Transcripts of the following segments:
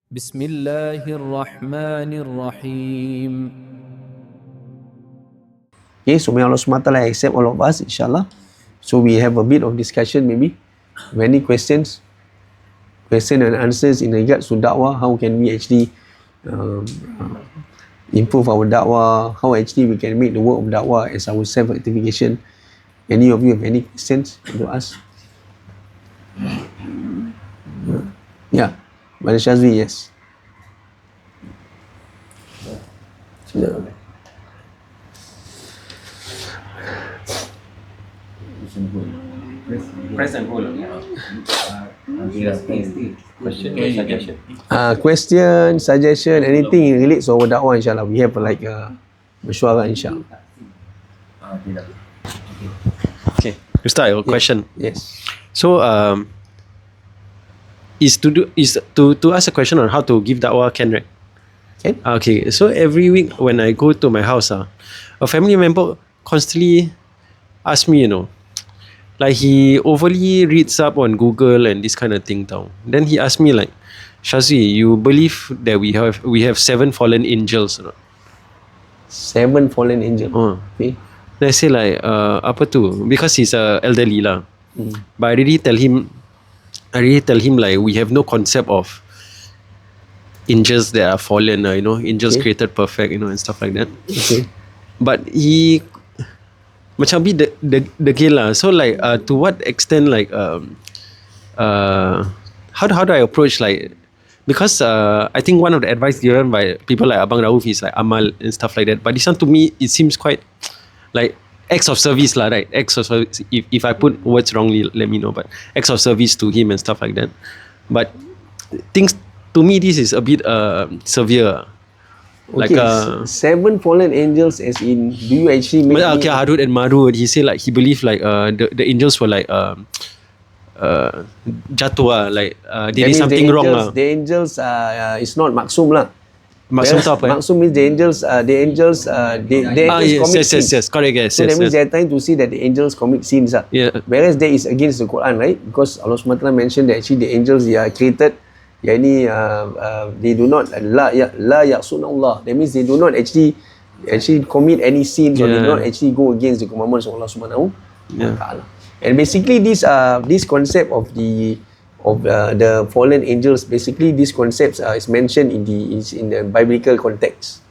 بسم الله الرحمن الرحيم. Okay, so may Allah SWT accept all of us, inshallah. So we have a bit of discussion maybe. Many questions and answers in regards to da'wah. How can we actually improve our da'wah? How actually we can make the work of da'wah as our self-rectification? Any of you have any questions to ask? Yeah, Brother Shazwi, yes. Press and hold. Question, suggestion, anything relates to our da'wah, inshallah. We have like a mashwara, inshallah. Okay, Ustaz, I have a question. Yes. So, to ask a question on how to give da'wah, can, right? Can. Okay, so every week when I go to my house, a family member constantly ask me, like he overly reads up on Google and this kind of thing down. Then he asked me like, Shazwi, you believe that we have 7 fallen angels or not? 7 fallen angels. Okay. Then I say like, apa tu? Because he's elderly lah. But I already tell him like we have no concept of angels that are fallen, angels created perfect, and stuff like that. Okay. But he macam be degil lah. So like to what extent like how do I approach like, because I think one of the advice given by people like Abang Rauf is like amal and stuff like that. But this one to me it seems quite like acts of service lah, right? Acts of service. If I put words wrongly, let me know. But acts of service to him and stuff like that. But things to me this is a bit severe. Okay, Like 7 fallen angels as in, do you actually make okay, Harut and Marut, he said like he believed like the angels were like jatuh like they did something wrong lah. The angels is not maksum lah. Maksum tu apa? Maksum means the angels commit sins. Yes, correct, yes. So that means they are trying to see that the angels commit sins lah. Yeah. Whereas that is against the Quran, right? Because Allah SWT mentioned that actually the angels, they are created, they do not la ya'sun Allah. That means they do not actually commit any sins, or they do not actually go against the commandments of Allah Subhanahu wa Ta'ala. And basically this concept of the fallen angels, basically these concepts is mentioned in the biblical context.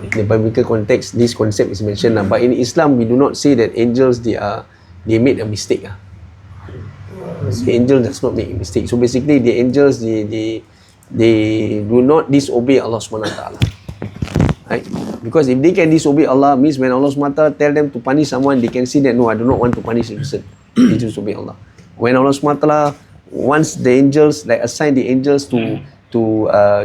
In the biblical context, this concept is mentioned. But in Islam, we do not say that angels they made a mistake. The angel does not make a mistake. So basically, the angels they do not disobey Allah Subhanahu wa Ta'ala. Right? Because if they can disobey Allah, means when Allah Subhanahu wa Ta'ala tell them to punish someone, they can see that no, I do not want to punish a person. They disobey Allah. When Allah SWT wants the angels, like assign the angels to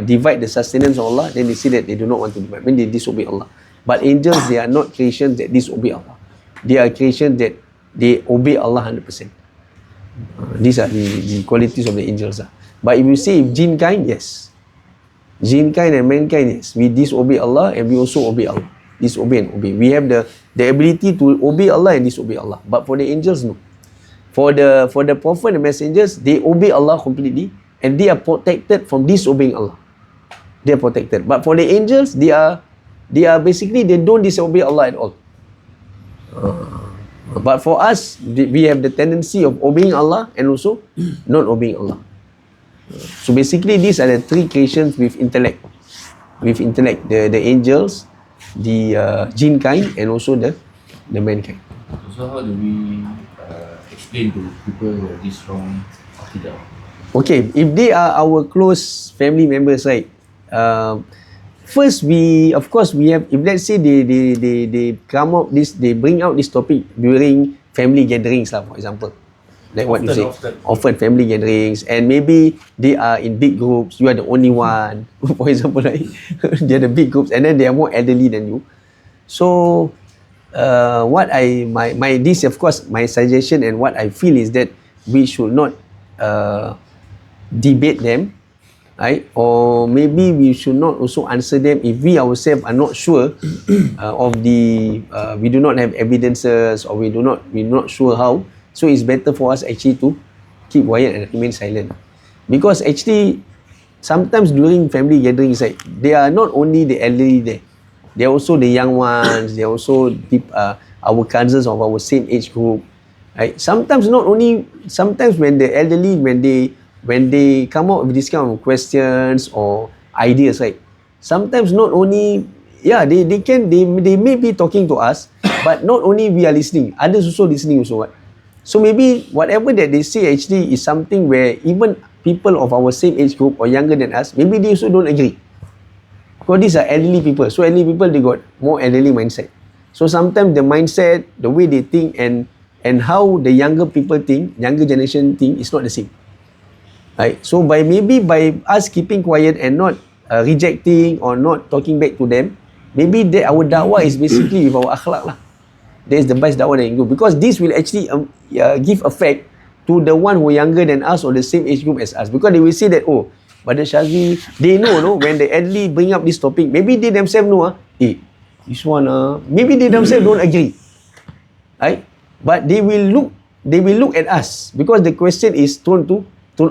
divide the sustenance of Allah, then they see that they do not want to divide, when they disobey Allah. But angels, they are not creations that disobey Allah. They are creations that they obey Allah 100%. These are the qualities of the angels. But if you say jinn kind, yes. Jinn kind and mankind, yes. We disobey Allah and we also obey Allah. Disobey and obey. We have the ability to obey Allah and disobey Allah. But for the angels, no. For the prophet and messengers, they obey Allah completely and they are protected from disobeying Allah. They are protected. But for the angels, they are basically, they don't disobey Allah at all. But for us, we have the tendency of obeying Allah and also not obeying Allah. So basically, these are the 3 creations with intellect. With intellect, the angels, the jinn kind, and also the mankind. So how do we explain to people this wrong akidah? Okay, if they are our close family members, right? First, we have, if let's say they come out they bring out this topic during family gatherings lah, for example. Like what you say, often family gatherings, and maybe they are in big groups, you are the only one, for example, right? They are the big groups, and then they are more elderly than you. So, my suggestion and what I feel is that we should not debate them, right? Or maybe we should not also answer them if we ourselves are not sure we do not have evidences, or we're not sure how. So it's better for us actually to keep quiet and remain silent. Because actually sometimes during family gatherings, right, they are not only the elderly there, they are also the young ones, they are also our cousins of our same age group, right? Sometimes not only, sometimes when the elderly, when they come out with this kind of questions or ideas, right, sometimes not only, they may be talking to us, but not only we are listening, others also listening also, what? So maybe whatever that they say actually is something where even people of our same age group or younger than us, maybe they also don't agree. Because these are elderly people. So elderly people, they got more elderly mindset. So sometimes the mindset, the way they think and how the younger people think, younger generation think is not the same. Right? So by us keeping quiet and not rejecting or not talking back to them, maybe our da'wah is basically with our akhlaq lah. That is the best da'wah that you can do. Because this will actually give effect to the one who are younger than us or the same age group as us. Because they will say that, oh, Brother Shazwi, they know, no, when the elderly bring up this topic, maybe they themselves know, this one, maybe they themselves don't agree. Right? But they will look at us because the question is thrown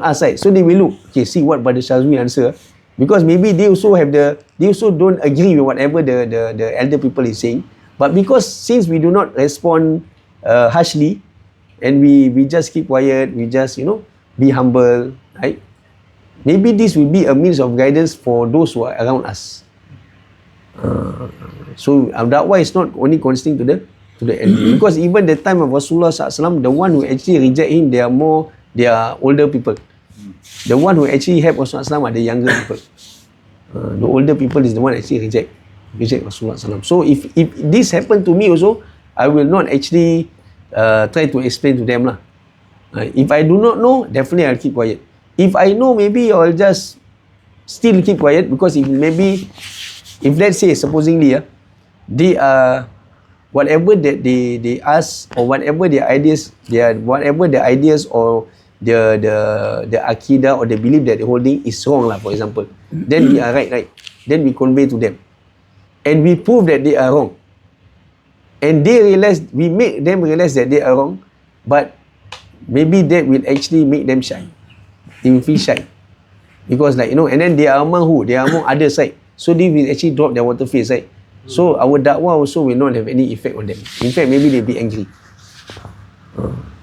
us, right? So they will look, okay, see what Brother Shazwi answer. Because maybe they also don't agree with whatever the elder people is saying. But because since we do not respond harshly, and we just keep quiet, we just, be humble, right? Maybe this will be a means of guidance for those who are around us. So our da'wah is not only consisting to the elderly. Because even the time of Rasulullah SAW, the one who actually reject him, they are older people. The one who actually help Rasulullah SAW are the younger people. The older people is the one actually reject Rasulullah SAW. So if this happen to me also, I will not actually try to explain to them lah. If I do not know, definitely I'll keep quiet. If I know, maybe I'll just still keep quiet, because if let's say supposingly they are whatever that they ask or whatever their ideas or the akidah or the belief that they're holding is wrong lah, for example, then we are right, then we convey to them and we prove that they are wrong, and we make them realize that they are wrong, but maybe that will actually make them shy. They will feel shy because, like, and then they are among others, right? So they will actually drop their water face, right? So our da'wah also will not have any effect on them. In fact, maybe they'll be angry.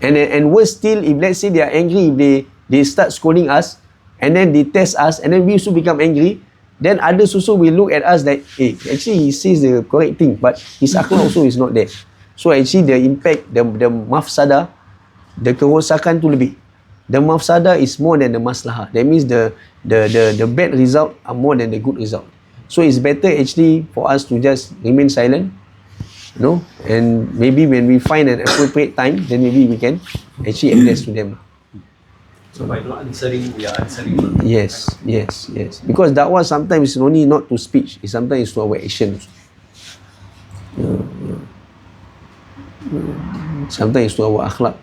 And worse still, if let's say they are angry, if they start scolding us, and then they test us, and then we also become angry, then others also will look at us like, hey, actually he says the correct thing, but his akhlak also is not there. So actually the impact, the mafsadah, the kerosakan tu lebih. The mafsadah is more than the maslahah. That means the bad result are more than the good result. So it's better actually for us to just remain silent, and maybe when we find an appropriate time, then maybe we can actually address to them. So by not answering, we are answering. Yes. Because da'wah sometimes is only not to speech, it's sometimes to our actions. Sometimes to our akhlaq.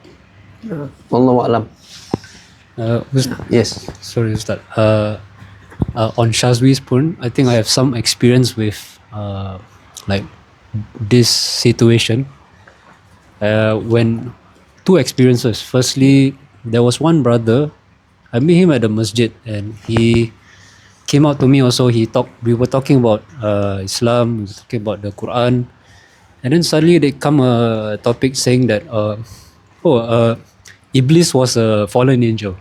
Wallahu a'lam. Yes. Sorry, Ustaz. On Shazwi's point, I think I have some experience with like this situation. When two experiences. Firstly, there was one brother, I met him at the masjid, and he came out to me also. We were talking about Islam, we were talking about the Quran, and then suddenly they come a topic saying that Iblis was a fallen angel.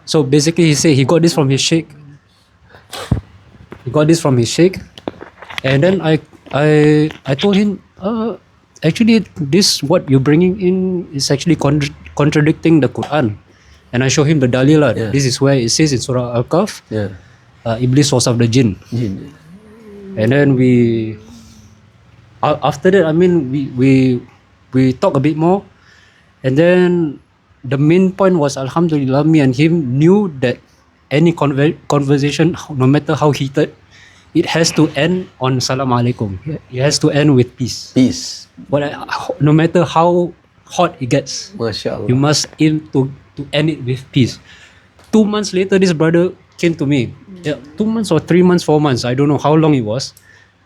So basically he said he got this from his sheikh. And then I told him, actually this what you're bringing in is actually contradicting the Quran. And I show him the dalil. Yeah. This is where it says in Surah Al-Kahf, Iblis was of the jinn. And then after that, I mean, we talk a bit more. And then the main point was, Alhamdulillah, me and him knew that any conversation, no matter how heated, it has to end on Salam Alaikum. It has to end with peace. But no matter how hot it gets, MashaAllah, you must aim to end it with peace. 2 months later, this brother came to me. 2 months or 3 months, 4 months, I don't know how long it was.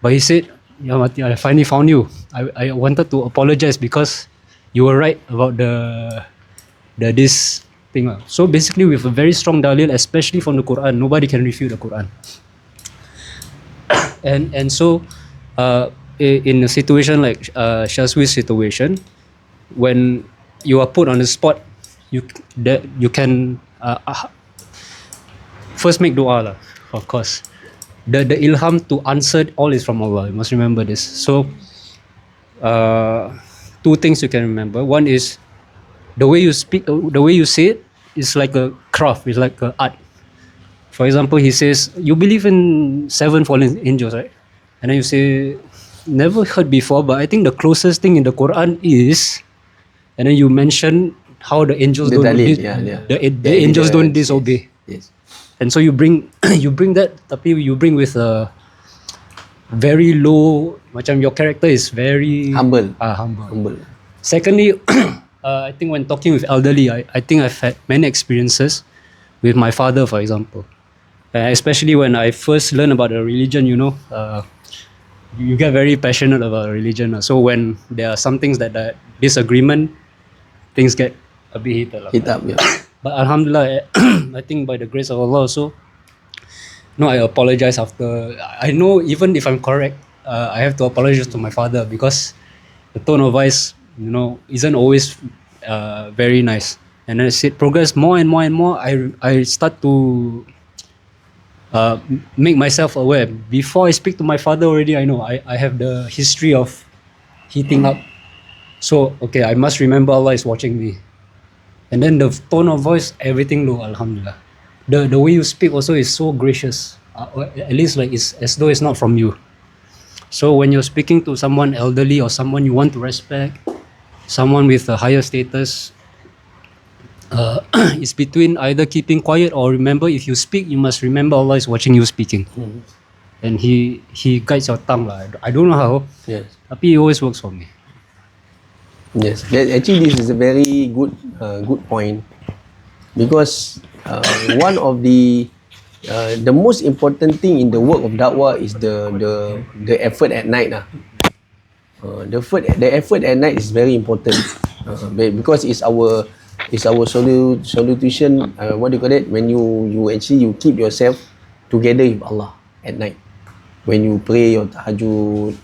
But he said, Ya Mati, I finally found you. I wanted to apologize because you were right about this thing. So basically, with a very strong dalil, especially from the Quran, nobody can refute the Quran. And so, in a situation like Shazwi's situation, when you are put on the spot, you can first make dua lah, of course. The ilham to answer all is from Allah. You must remember this. So, two things you can remember. One is the way you speak, the way you say it is like a craft. It's like an art. For example, he says, "You believe in 7 fallen angels, right?" And then you say, "Never heard before, but I think the closest thing in the Quran is," and then you mention how the angels The don't dalil, the angels don't disobey. Yes. And so you bring that, tapi you bring with a very low, macam your character is very Humble. humble. Secondly, I think when talking with elderly, I think I've had many experiences with my father, for example. Especially when I first learned about the religion, you get very passionate about religion. So when there are some things that disagreement, things get a bit heated. Hit up, yeah. But Alhamdulillah, I think by the grace of Allah also, I apologize after. I know even if I'm correct, I have to apologize to my father because the tone of voice, isn't always very nice. And as it progress more and more and more, I start to make myself aware. Before I speak to my father already, I know I have the history of heating up. So, okay, I must remember Allah is watching me. And then the tone of voice, everything low, alhamdulillah. The way you speak also is so gracious. At least like it's as though it's not from you. So when you're speaking to someone elderly or someone you want to respect, someone with a higher status, it's between either keeping quiet or remember if you speak, you must remember Allah is watching you speaking. And He guides your tongue. I don't know how, Yes. but He always works for me. Yes, actually this is a very good point because one of the most important thing in the work of dakwah is the effort at night lah. The effort at night is very important because it's our solution. What do you call it? When you keep yourself together with Allah at night. When you pray your tahajjud,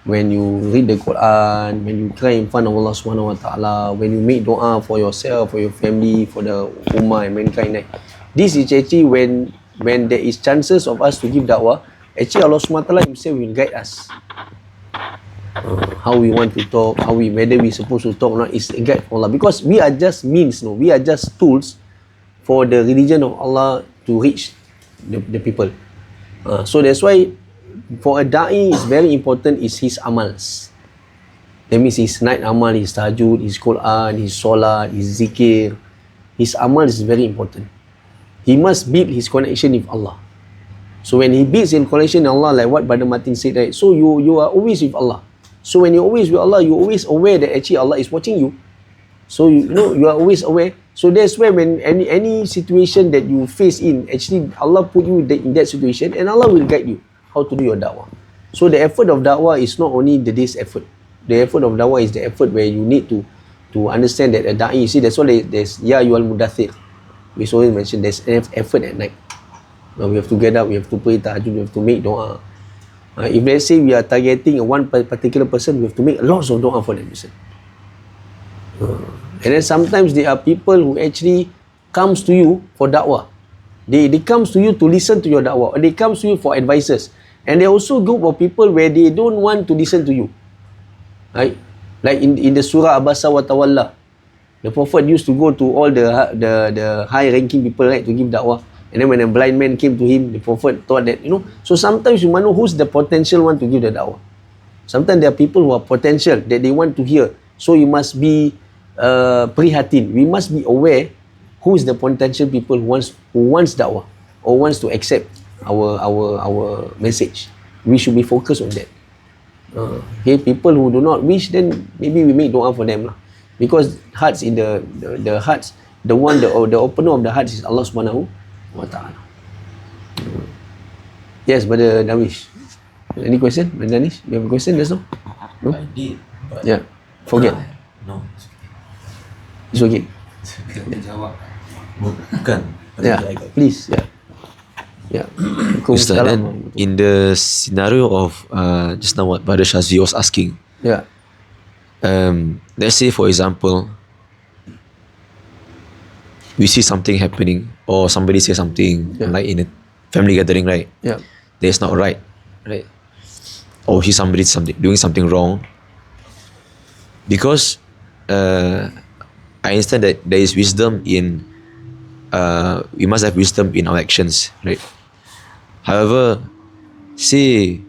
when you read the Quran, when you cry in front of Allah Subhanahu Wa Taala, when you make doa for yourself, for your family, for the ummah and mankind. This is actually when there is chances of us to give dakwah. Actually, Allah Subhanahu Wa Taala Himself will guide us. How we want to talk, whether we supposed to talk or not, is a guide for Allah. Because we are just means, we are just tools for the religion of Allah to reach the people. So that's why for a da'i, it's very important is his amals. That means his night amal, his tahajjud, his Quran, his solat, his zikir. His amal is very important. He must build his connection with Allah. So when he builds in connection with Allah, like what Brother Martin said, right? So you are always with Allah. So when you're always with Allah, you're always aware that actually Allah is watching you. So you are always aware. So that's where when any situation that you face in, actually Allah put you in that situation and Allah will guide you how to do your da'wah. So the effort of da'wah is not only the day's effort. The effort of da'wah is the effort where you need to understand that a da'i, you see, that's why there's you al mudathir. We always mention there's effort at night. We have to get up, we have to pray tahajjud, we have to make dua. If let's say we are targeting one particular person, we have to make lots of dua for that person. And then sometimes there are people who actually comes to you for da'wah. They comes to you to listen to your da'wah, or they comes to you for advices. And there are also a group of people where they don't want to listen to you. Right? Like in the surah Abasa wa Tawalla, the Prophet used to go to all the high ranking people, right, to give da'wah. And then when a blind man came to him, the Prophet thought that, so sometimes you must know who's the potential one to give the da'wah. Sometimes there are people who are potential that they want to hear. So you must be prihatin. We must be aware who is the potential people who wants da'wah or wants to accept our message. We should be focused on that. Okay, people who do not wish, then maybe we make dua for them lah. Because hearts in the hearts, the opener of the hearts is Allah Subhanahu Wa Taala. Yes, Brother Darwish. Any question? Brother Danish, you have a question? That's all? No? I did, but Yeah. Forget. no, it's okay. It's okay. Kita jawab. Bukan. Yeah, please. Yeah. Yeah. Ustaz, then in the scenario of just now what Brother Shazvi was asking, Yeah. let's say for example, we see something happening or somebody say something like in a family gathering, right? Yeah. That's not right, right? Or see somebody doing something wrong. Because I understand that there is wisdom in we must have wisdom in our actions, right? However, say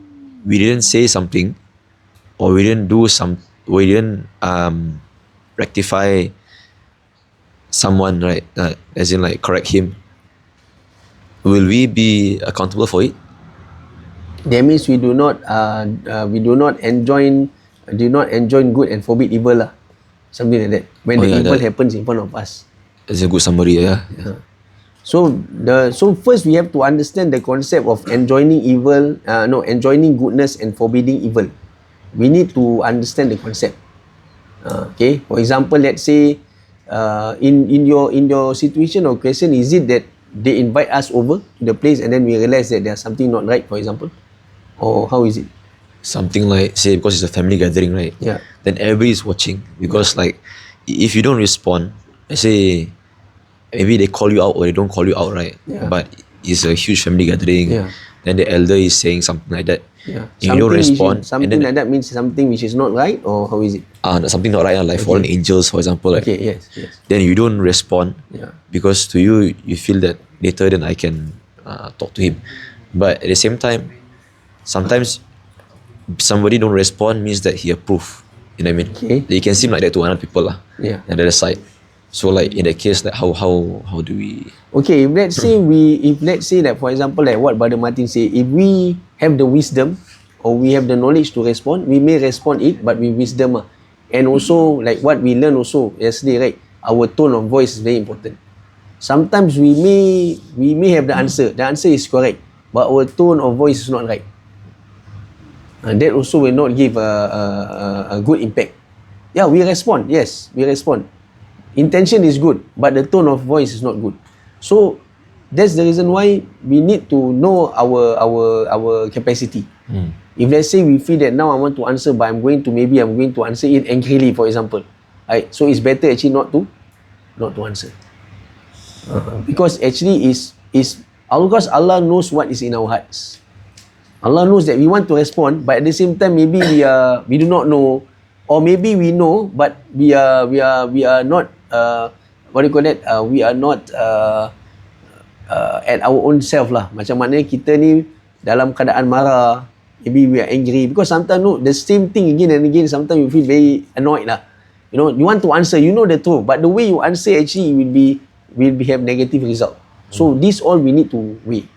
we didn't say something or we didn't rectify someone, right? As in like correct him. Will we be accountable for it? That means we do not enjoin good and forbid evil lah. Something like that. When the evil happens in front of us. That's a good summary, yeah. So first we have to understand the concept of enjoining goodness and forbidding evil. We need to understand the concept. Okay. For example, let's say in your situation or question, is it that they invite us over to the place and then we realize that there's something not right, for example? Or how is it? Something like, say, because it's a family gathering, right? Yeah. Then everybody is watching. Because like, if you don't respond, let's say, maybe they call you out or they don't call you out, right? Yeah. But it's a huge family gathering. Yeah. Then the elder is saying something like that. Yeah. If you don't respond, Something and then, like that means something which is not right, or how is it? something not right, like fallen angels, for example. Like, Okay, yes. then you don't respond Yeah. because to you, you feel that later then I can talk to him. But at the same time, sometimes somebody don't respond means that he approve. You know what I mean? Okay. It can seem like that to other people lah. Yeah. On the other side. So like in that case, like how do we? Okay, if let's say that, for example, like what Brother Martin say, if we have the wisdom or we have the knowledge to respond, we may respond it, but with wisdom. And also, like what we learned also yesterday, right? Our tone of voice is very important. Sometimes we may have the answer. The answer is correct, but our tone of voice is not right. And that also will not give a good impact. Yeah, we respond. Yes, we respond. Intention is good, but the tone of voice is not good. So that's the reason why we need to know our capacity. If let's say we feel that now I want to answer, but I'm going to answer it angrily, for example. Right? So it's better actually not to answer. Because actually because Allah knows what is in our hearts. Allah knows that we want to respond, but at the same time maybe we do not know, or maybe we know but we are not we are not at our own self lah. Macam mana kita ni dalam keadaan marah, maybe we are angry, because sometimes the same thing again and again, sometimes you feel very annoyed lah. You know, you want to answer, you know the truth, but the way you answer actually will have negative result. So this all we need to weigh.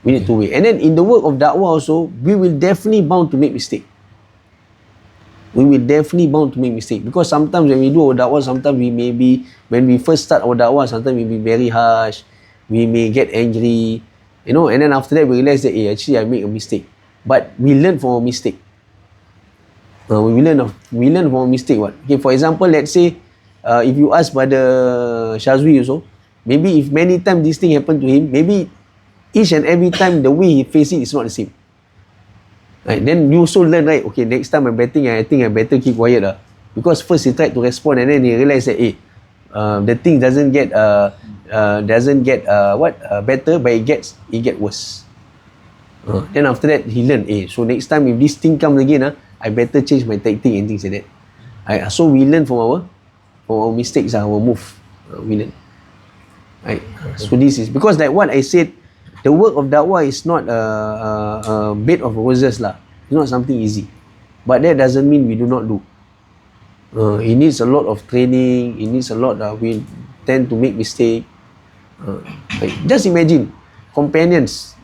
We need to weigh. And then in the work of da'wah also, we will definitely bound to make mistake. Because sometimes when we do our da'wah, sometimes when we first start our da'wah, sometimes we be very harsh, we may get angry, you know, and then after that we realize that, actually I make a mistake. But we learn from a mistake. We learn from a mistake. What? Okay, for example, let's say, if you ask Brother Shazwi also, maybe if many times this thing happened to him, maybe each and every time the way he face it is not the same. Right? Then you also learn, right? Okay, next time I'm betting, I think I better keep quiet lah. Because first he tried to respond and then he realized that the thing doesn't get better, but it gets worse. Then after that he learned, so next time if this thing comes again, I better change my tactic and things like that. So we learn from our mistakes, our move. We learn. Right? So this is because like what I said, the work of da'wah is not a bed of roses lah. It's not something easy. But that doesn't mean we do not do. It needs a lot of training. It needs a lot. We tend to make mistake. Just imagine, companions.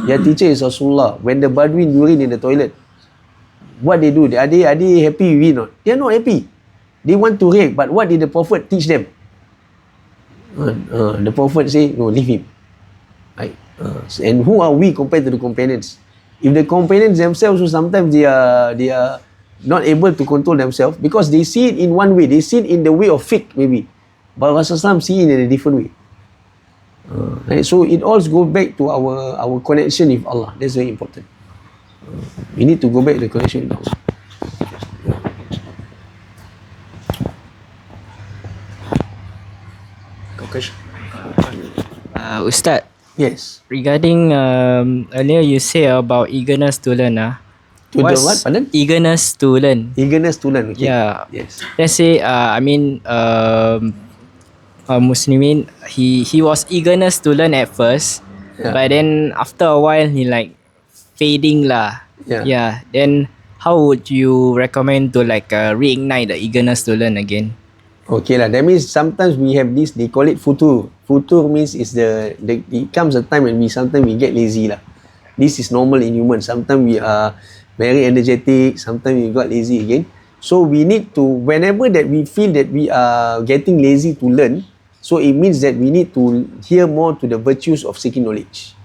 Their teacher is Rasulullah. When the Badwin urine in the toilet, what they do? Are they happy with it or not? They are not happy. They want to react. But what did the Prophet teach them? The Prophet say, no, leave him. Right? And who are we compared to the companions? If the companions themselves, so sometimes they are not able to control themselves because they see it in one way. They see it in the way of fiqh maybe. but Rasulullah see it in a different way. Right? So it all goes back to our connection with Allah. That's very important. We need to go back to the connection with Allah. Ustaz, Yes. regarding earlier you say about eagerness to learn. To the what? Pardon? Eagerness to learn. Eagerness to learn. Okay. Yeah. Yes. Let's say, Muslimin, he was eagerness to learn at first, Yeah. but then after a while he like fading lah. Yeah. Then how would you recommend to like reignite the eagerness to learn again? Okay lah. That means sometimes we have this. They call it futur. Futur means is it comes a time when sometimes we get lazy lah. This is normal in humans. Sometimes we are very energetic. Sometimes we got lazy again. So we need to, whenever that we feel that we are getting lazy to learn, so it means that we need to hear more to the virtues of seeking knowledge,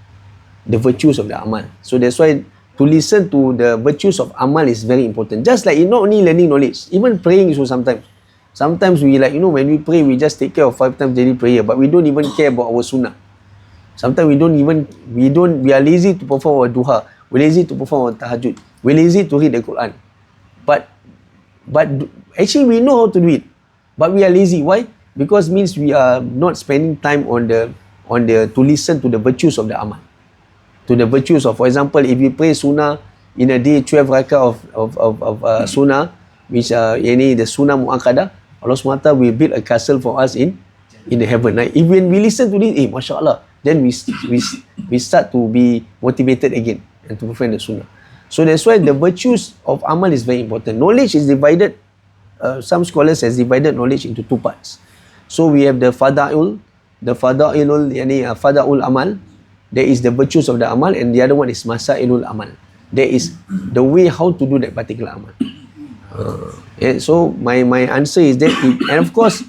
the virtues of the amal. So that's why to listen to the virtues of amal is very important. Just like not only learning knowledge, even praying so sometimes. Sometimes we like, when we pray, we just take care of 5 times daily prayer, but we don't even care about our sunnah. Sometimes we are lazy to perform our duha. We're lazy to perform our tahajjud. We're lazy to read the Quran. But actually we know how to do it, but we are lazy. Why? Because means we are not spending time on the to listen to the virtues of the amal, to the virtues of, for example, if we pray sunnah in a day, 12 rakah of sunnah, which the sunnah mu'akkadah, Allah SWT will build a castle for us in the heaven. Right? If when we listen to this, mashallah, then we start to be motivated again and to perform the sunnah. So that's why the virtues of amal is very important. Knowledge is divided. Some scholars has divided knowledge into 2 parts. So we have the fada'ul amal. There is the virtues of the amal, and the other one is masailul amal. There is the way how to do that particular amal. So my answer is that, and of course,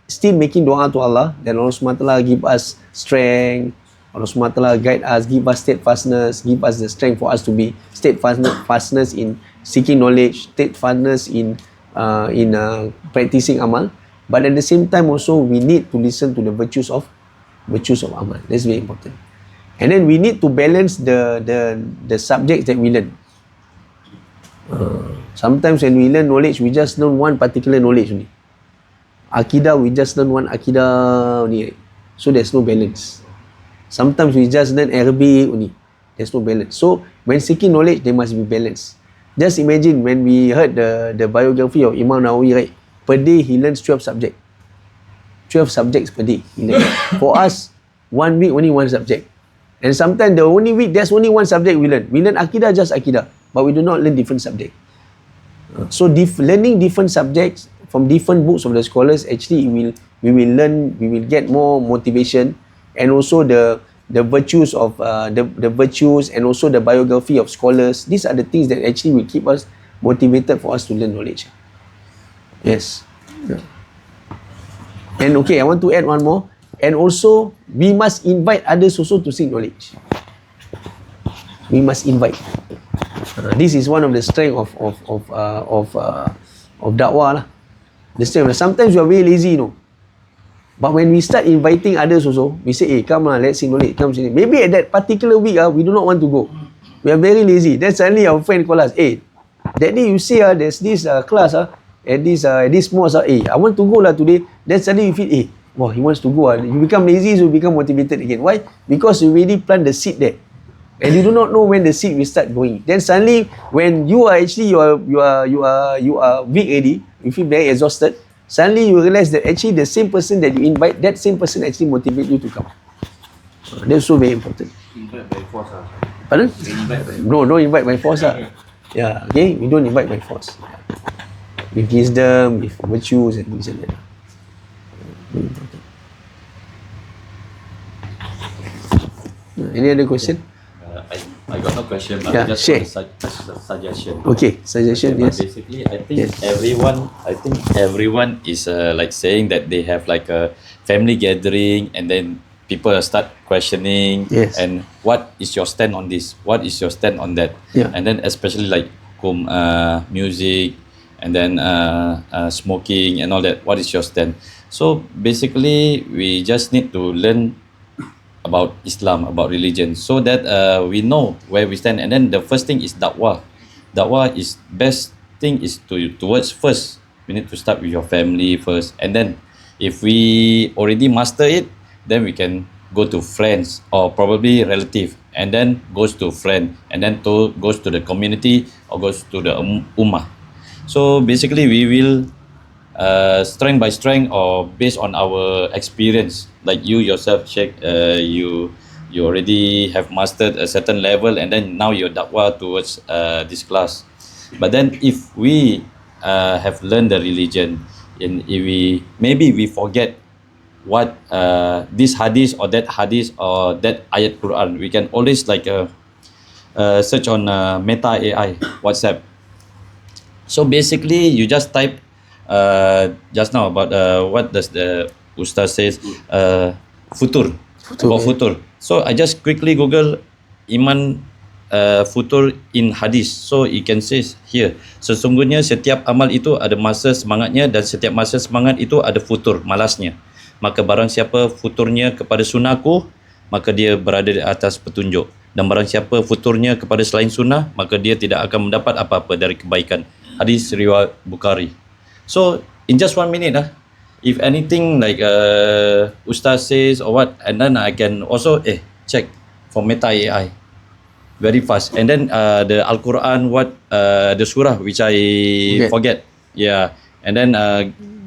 still making dua to Allah, that Allah SWT give us strength, Allah SWT guide us, give us steadfastness, give us the strength for us to be steadfastness in seeking knowledge, steadfastness in practicing amal. But at the same time also, we need to listen to the virtues of amal. That's very important. And then we need to balance the subjects that we learn. Sometimes when we learn knowledge, we just learn one particular knowledge only. Akidah, we just learn one Akidah only. So there's no balance. Sometimes we just learn Arabic only. There's no balance. So when seeking knowledge, there must be balance. Just imagine when we heard the biography of Imam Nawawi, right? Per day he learns 12 subjects. 12 subjects per day he learns. For us, 1 week only one subject. And sometimes the only week, there's only one subject we learn. We learn Akidah, just Akidah. But we do not learn different subjects. So learning different subjects from different books of the scholars, actually we will get more motivation, and also the virtues of the virtues, and also the biography of scholars. These are the things that actually will keep us motivated for us to learn knowledge. Yes. Yeah. And okay, I want to add one more. And also, we must invite others also to seek knowledge. We must invite. This is one of the strength of dakwah lah. The strength. Sometimes we are very lazy, But when we start inviting others also, we say, hey, come lah, let's seek knowledge. Come sini. Maybe at that particular week, we do not want to go. We are very lazy. Then suddenly our friend call us, hey, that day you say there's this class at this mosque, hey, I want to go lah today. Then suddenly you feel, hey, wow, he wants to go. You become lazy, so you become motivated again. Why? Because you already plant the seed there. And you do not know when the seed will start going. Then suddenly, when you are actually you are weak already, you feel very exhausted. Suddenly you realize that actually the same person that you invite, that same person actually motivate you to come. That's so very important. Invite by force. Pardon? Invite by No, don't invite by force. Yeah, okay? We don't invite by force. With wisdom, with virtues and things like that. Very important. Any other question? I got no question, but Yeah, I just share. want a suggestion. Okay, suggestion, But yes. basically, I think Yes. everyone is like saying that they have like a family gathering, and then people start questioning. Yes. And what is your stand on this? What is your stand on that? Yeah. And then especially like music, and then smoking and all that. What is your stand? So basically, we just need to learn about Islam, about religion, so that we know where we stand. And then the first thing is dakwah. Dakwah is best thing is towards first. We need to start with your family first, and then if we already master it, then we can go to friends or probably relative, and then goes to friend, and then goes to the community or goes to the ummah. So basically, we will strength by strength or based on our experience. Like you yourself, Sheikh, you already have mastered a certain level, and then now you're dakwah towards this class. But then if we have learned the religion, and if we forget what this hadith or that ayat Quran, we can always search on Meta AI, WhatsApp. So basically, you just type just now about what does the Ustaz says, futur. About futur. So I just quickly Google iman futur in hadis. So you can say here, sesungguhnya setiap amal itu ada masa semangatnya dan setiap masa semangat itu ada futur, malasnya. Maka barang siapa futurnya kepada sunnahku, maka dia berada di atas petunjuk. Dan barang siapa futurnya kepada selain sunnah, maka dia tidak akan mendapat apa-apa dari kebaikan. Hadis riwayat Bukhari. So in just 1 minute, if anything like Ustaz says or what, and then I can also check for Meta AI very fast. And then the Al-Quran, the surah which I forget. Yeah. And then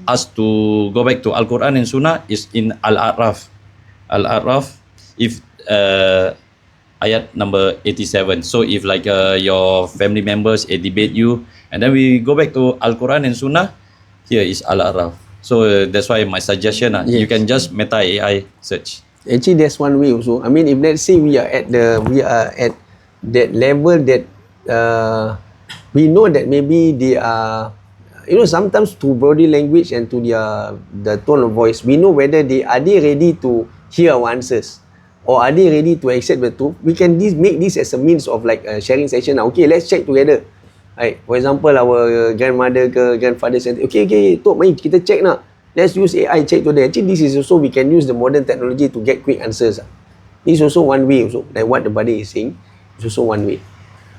ask to go back to Al-Quran and Sunnah is in Al-A'raf. Al-A'raf, if ayat number 87. So if like your family members debate you, and then we go back to Al-Quran and Sunnah, here is Al-A'raf. So that's why my suggestion, you can just Meta AI search. Actually, there's one way also. I mean, if let's say we are at that level that we know that maybe they are, sometimes through body language and to the tone of voice, we know whether are they ready to hear our answers, or are they ready to accept the truth. We can make this as a means of like a sharing session. Okay, let's check together. Right. For example, our grandmother ke grandfather said, okay, Tok, mari kita check nak. Let's use AI check today. Actually, this is also, we can use the modern technology to get quick answers. This is also one way also, like what the buddy is saying. It's also one way,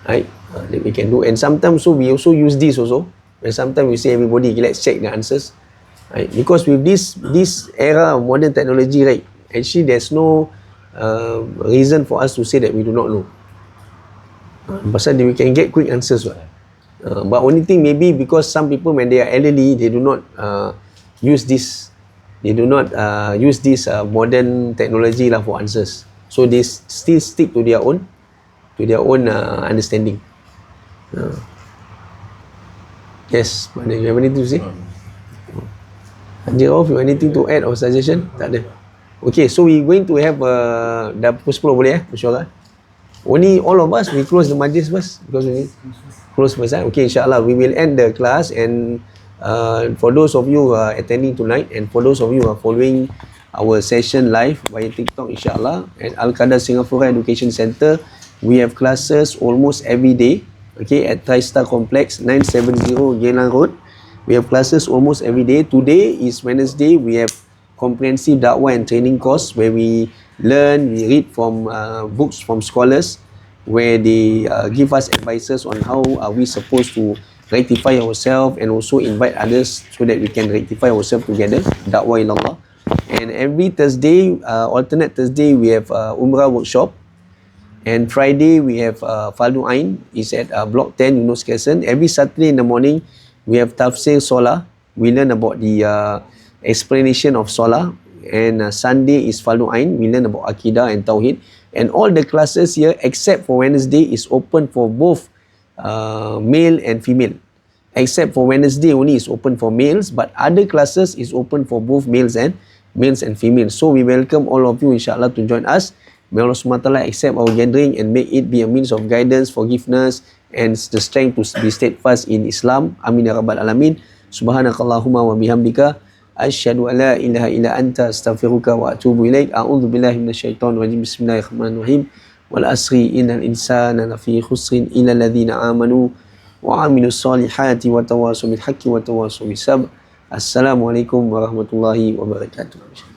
right? That we can do. And sometimes we also use this also. When sometimes we say everybody, let's check the answers, right? Because with this era of modern technology, right? Actually, there's no reason for us to say that we do not know. Pasal we can get quick answers, right? But only thing maybe because some people when they are elderly, they do not use this. They do not use this modern technology for answers. So they still stick to their own understanding. Yes, Mada, you have anything to say? Haji Rauf, you have anything to add or suggestion? Tak ada. Okay, so we going to have dah pukul 10 boleh mesyuarat? Only all of us, we close the majlis first because we close first. Okay, insyaAllah, we will end the class. And for those of you who are attending tonight, and for those of you who are following our session live via TikTok, insyaAllah, at Al-Qadr Singapura Education Center, we have classes almost every day. Okay, at TriStar Complex, 970 Geylang Road. We have classes almost every day. Today is Wednesday. We have comprehensive dakwah and training course where we read from books from scholars, where they give us advices on how are we supposed to rectify ourselves, and also invite others so that we can rectify ourselves together. Dakwah ilallah. And every Thursday, alternate Thursday, we have Umrah workshop. And Friday, we have Fardu Ain, is at Block 10, Yunus Crescent. Every Saturday in the morning, we have Tafsir Solah. We learn about the explanation of Solah. And Sunday is Fardu Ain. We learn about Akidah and Tawhid. And all the classes here, except for Wednesday, is open for both male and female. Except for Wednesday only is open for males, but other classes is open for both males and females. So we welcome all of you, insyaAllah, to join us. May Allah SWT accept our gathering and make it be a means of guidance, forgiveness, and the strength to be steadfast in Islam. Amin ya Rabbal Alamin. Subhanakallahumma wa bihamdika. Asyhadu an la ilaha illa anta astaghfiruka wa atubu ilaik. A'udzu billahi minasyaitonir rajim. Bismillahirrahmanirrahim. Wal asri innal insana lafi khusrin illa alladhina amanu wa amilus solihati wa tawasaw bil haqqi wa tawasaw bis sabr. Assalamualaikum warahmatullahi wabarakatuh.